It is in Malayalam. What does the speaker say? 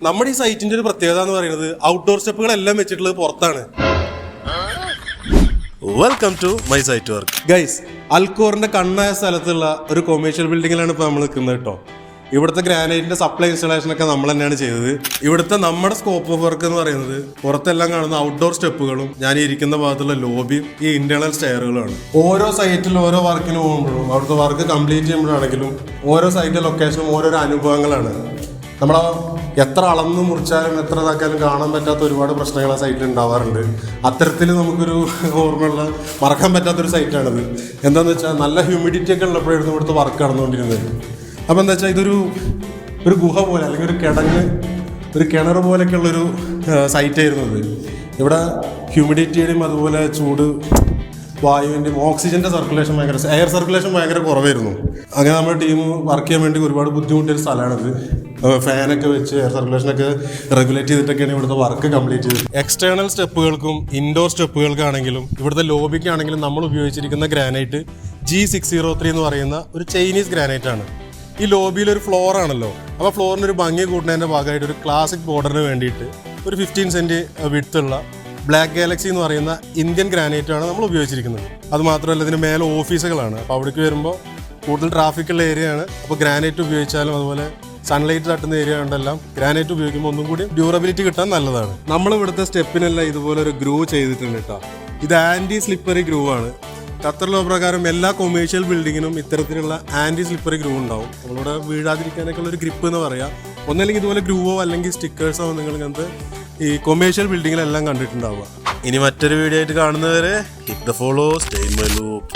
നമ്മുടെ ഈ സൈറ്റിന്റെ ഒരു പ്രത്യേകത എന്ന് പറയുന്നത് ഔട്ട്ഡോർ സ്റ്റെപ്പുകളെല്ലാം വെച്ചിട്ടുള്ളത് പുറത്താണ്. Welcome to my site work guys. അൽക്കോറിന്റെ കണ്ണായ സ്ഥലത്തുള്ള ഒരു കൊമേഴ്ഷ്യൽ ബിൽഡിങ്ങിലാണ് ഇപ്പോൾ നമ്മൾ നിൽക്കുന്നത് കേട്ടോ. ഇവിടുത്തെ ഗ്രാനൈറ്റിന്റെ സപ്ലൈ ഇൻസ്റ്റലേഷൻ ഒക്കെ നമ്മൾ തന്നെയാണ് ചെയ്തത്. ഇവിടുത്തെ നമ്മുടെ സ്കോപ്പ് ഓഫ് വർക്ക് എന്ന് പറയുന്നത് പുറത്തെല്ലാം കാണുന്ന ഔട്ട്ഡോർ സ്റ്റെപ്പുകളും ഞാൻ ഇരിക്കുന്ന ഭാഗത്തുള്ള ലോബിയും ഈ ഇന്റേണൽ സ്റ്റെയറുകളാണ്. ഓരോ സൈറ്റിലും ഓരോ വർക്കിന് പോകുമ്പോഴും അവിടുത്തെ വർക്ക് കംപ്ലീറ്റ് ചെയ്യുമ്പോഴാണെങ്കിലും ഓരോ സൈറ്റിലെ ലൊക്കേഷനും ഓരോരോ അനുഭവങ്ങളാണ്. നമ്മളെ എത്ര അളന്ന് മുറിച്ചാലും എത്ര ഇതാക്കാനും കാണാൻ പറ്റാത്ത ഒരുപാട് പ്രശ്നങ്ങൾ ആ സൈറ്റിൽ ഉണ്ടാവാറുണ്ട്. അത്തരത്തിൽ നമുക്കൊരു ഓർമ്മയുള്ള മറക്കാൻ പറ്റാത്തൊരു സൈറ്റാണിത്. എന്താണെന്ന് വെച്ചാൽ നല്ല ഹ്യൂമിഡിറ്റി ഒക്കെ ഉള്ളപ്പോഴായിരുന്നു ഇവിടുത്തെ വർക്ക് നടന്നുകൊണ്ടിരുന്നത്. അപ്പോൾ എന്താ വെച്ചാൽ ഒരു ഗുഹ പോലെ അല്ലെങ്കിൽ ഒരു കിണർ പോലെയൊക്കെയുള്ളൊരു സൈറ്റായിരുന്നു ഇത്. ഇവിടെ ഹ്യൂമിഡിറ്റിയുടെയും അതുപോലെ ചൂട് വായുവിൻ്റെയും ഓക്സിജൻ്റെ സർക്കുലേഷൻ എയർ സർക്കുലേഷൻ ഭയങ്കര കുറവായിരുന്നു. അങ്ങനെ നമ്മുടെ ടീം വർക്ക് ചെയ്യാൻ വേണ്ടി ഒരുപാട് ബുദ്ധിമുട്ടിയൊരു സ്ഥലമാണിത്. ഫാനൊക്കെ വെച്ച് എയർ സർക്കുലേഷനൊക്കെ റെഗുലേറ്റ് ചെയ്തിട്ടൊക്കെയാണ് ഇവിടുത്തെ വർക്ക് കംപ്ലീറ്റ് ചെയ്തത്. എക്സ്റ്റേണൽ സ്റ്റെപ്പുകൾക്കും ഇൻഡോർ സ്റ്റെപ്പുകൾക്കാണെങ്കിലും ഇവിടുത്തെ ലോബിക്കാണെങ്കിലും നമ്മൾ ഉപയോഗിച്ചിരിക്കുന്ന ഗ്രാനൈറ്റ് G603 എന്ന് പറയുന്ന ഒരു ചൈനീസ് ഗ്രാനൈറ്റ് ആണ്. ഈ ലോബിയിൽ ഒരു ഫ്ലോർ ആണല്ലോ, അപ്പോൾ ഫ്ലോറിന് ഒരു ഭംഗി കൂട്ടുന്നതിൻ്റെ ഭാഗമായിട്ട് ഒരു ക്ലാസിക് ബോർഡറിന് വേണ്ടിയിട്ട് ഒരു 15 സെൻറ്റ് വിഡ്ത്തുള്ള ബ്ലാക്ക് ഗാലക്സി എന്ന് പറയുന്ന ഇന്ത്യൻ ഗ്രാനൈറ്റ് ആണ് നമ്മൾ ഉപയോഗിച്ചിരിക്കുന്നത്. അത് മാത്രമല്ല ഇതിന് മേലെ ഓഫീസുകളാണ്. അപ്പോൾ അവിടേക്ക് വരുമ്പോൾ കൂടുതൽ ട്രാഫിക്കുള്ള ഏരിയയാണ്. അപ്പോൾ ഗ്രാനൈറ്റ് ഉപയോഗിച്ചാലും അതുപോലെ സൺലൈറ്റ് തട്ടുന്ന ഏരിയ ഉണ്ടെല്ലാം ഗ്രാനൈറ്റ് ഉപയോഗിക്കുമ്പോൾ ഒന്നും കൂടി ഡ്യൂറബിലിറ്റി കിട്ടാൻ നല്ലതാണ്. നമ്മൾ ഇവിടുത്തെ സ്റ്റെപ്പിനെല്ലാം ഇതുപോലെ ഒരു ഗ്രൂ ചെയ്തിട്ടുണ്ട് കേട്ടോ. ഇത് ആൻറ്റി സ്ലിപ്പറി ഗ്രൂ ആണ്. ഖത്തർ ലോ പ്രകാരം എല്ലാ കൊമേഴ്ഷ്യൽ ബിൽഡിങ്ങിനും ഇത്തരത്തിലുള്ള ആൻറ്റി സ്ലിപ്പറി ഗ്രൂ ഉണ്ടാവും. നമ്മളിവിടെ വീഴാതിരിക്കാനൊക്കെ ഉള്ളൊരു ഗ്രിപ്പ് എന്ന് പറയാം. ഒന്നല്ലെങ്കിൽ ഇതുപോലെ ഗ്രൂവോ അല്ലെങ്കിൽ സ്റ്റിക്കേഴ്സോ നിങ്ങൾ ഇങ്ങനത്തെ ഈ കൊമേഴ്ഷ്യൽ ബിൽഡിങ്ങിലെല്ലാം കണ്ടിട്ടുണ്ടാവുക. ഇനി മറ്റൊരു വീഡിയോ ആയിട്ട് കാണുന്നവരെ hit the follow, stay in my loop.